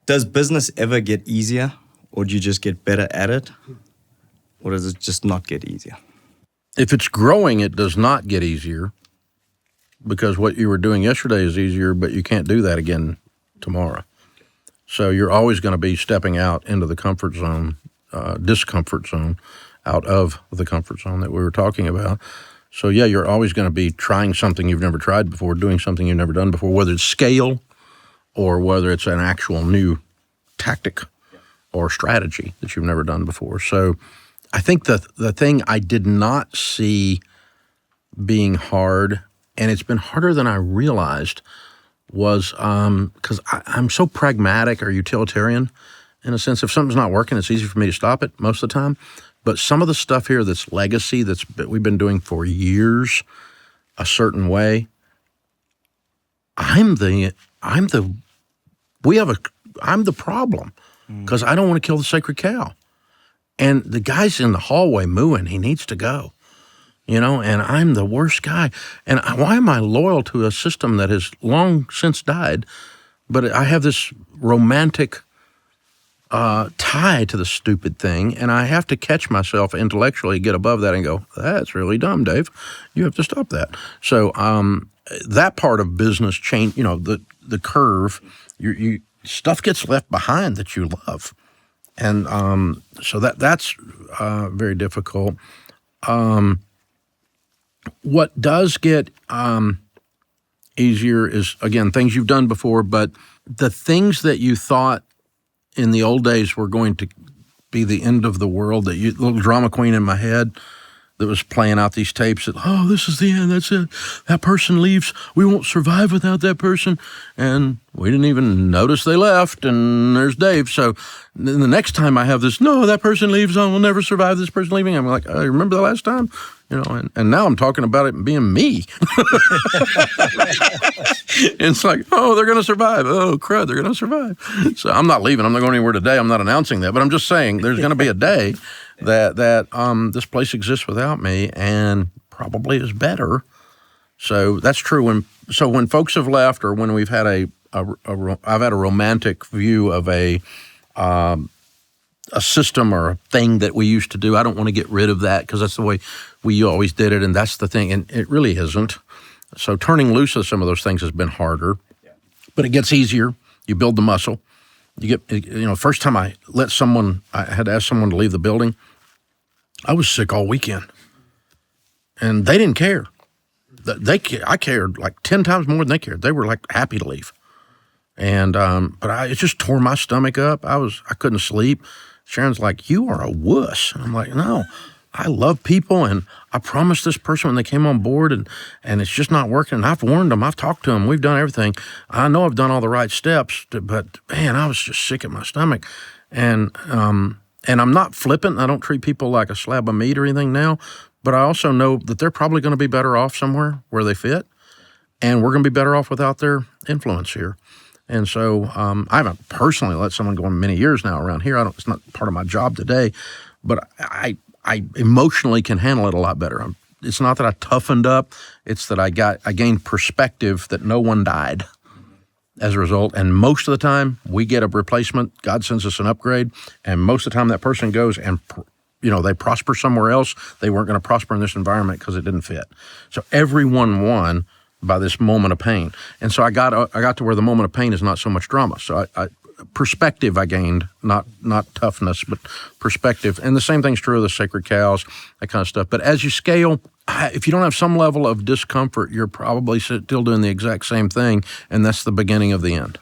Does business ever get easier, or do you just get better at it, or does it just not get easier? If it's growing, it does not get easier, because what you were doing yesterday is easier, but you can't do that again tomorrow. So you're always going to be stepping out into the comfort zone, discomfort zone, out of the comfort zone that we were talking about. So yeah, you're always going to be trying something you've never tried before, doing something you've never done before, whether it's scale or whether it's an actual new tactic or strategy that you've never done before. So I think the thing I did not see being hard, and it's been harder than I realized, was because I'm so pragmatic or utilitarian in a sense. If something's not working, it's easy for me to stop it most of the time. But some of the stuff here that's legacy that we've been doing for years a certain way, I'm the problem, because I don't want to kill the sacred cow. And the guy's in the hallway mooing, he needs to go, and I'm the worst guy. And why am I loyal to a system that has long since died, but I have this romantic tie to the stupid thing, and I have to catch myself intellectually, get above that and go, that's really dumb, Dave. You have to stop that. So that part of business change, the curve, you stuff gets left behind that you love. And so that's very difficult. What does get easier is, again, things you've done before, but the things that you thought in the old days were going to be the end of the world, that little drama queen in my head that was playing out these tapes that, this is the end, that's it. That person leaves, we won't survive without that person. And we didn't even notice they left, and there's Dave. So then the next time I have this, no, that person leaves, I will never survive this person leaving. I'm like, I remember the last time? And now I'm talking about it being me. It's like, they're going to survive. Oh, crud, they're going to survive. So I'm not leaving. I'm not going anywhere today. I'm not announcing that. But I'm just saying there's going to be a day that this place exists without me, and probably is better. So that's true. When folks have left, or when we've had I've had a romantic view of a system or a thing that we used to do. I don't want to get rid of that, because that's the way we always did it, and that's the thing, and it really isn't. So turning loose of some of those things has been harder, but it gets easier. You build the muscle. You get, first time I had to ask someone to leave the building, I was sick all weekend, and they didn't care. I cared like 10 times more than they cared. They were like happy to leave. And, but it just tore my stomach up. I couldn't sleep. Sharon's like, you are a wuss. And I'm like, no, I love people, and I promised this person when they came on board, and it's just not working. And I've warned them. I've talked to them. We've done everything. I know I've done all the right steps, but man, I was just sick at my stomach. And I'm not flippant. I don't treat people like a slab of meat or anything now, but I also know that they're probably going to be better off somewhere where they fit, and we're going to be better off without their influence here. And so I haven't personally let someone go in many years now around here. It's not part of my job today, but I emotionally can handle it a lot better. It's not that I toughened up. It's that I gained perspective that no one died as a result. And most of the time we get a replacement. God sends us an upgrade. And most of the time that person goes and, they prosper somewhere else. They weren't going to prosper in this environment because it didn't fit. So everyone won by this moment of pain. And so I got to where the moment of pain is not so much drama. So perspective I gained, not toughness, but perspective. And the same thing's true of the sacred cows, that kind of stuff. But as you scale, if you don't have some level of discomfort, you're probably still doing the exact same thing, and that's the beginning of the end.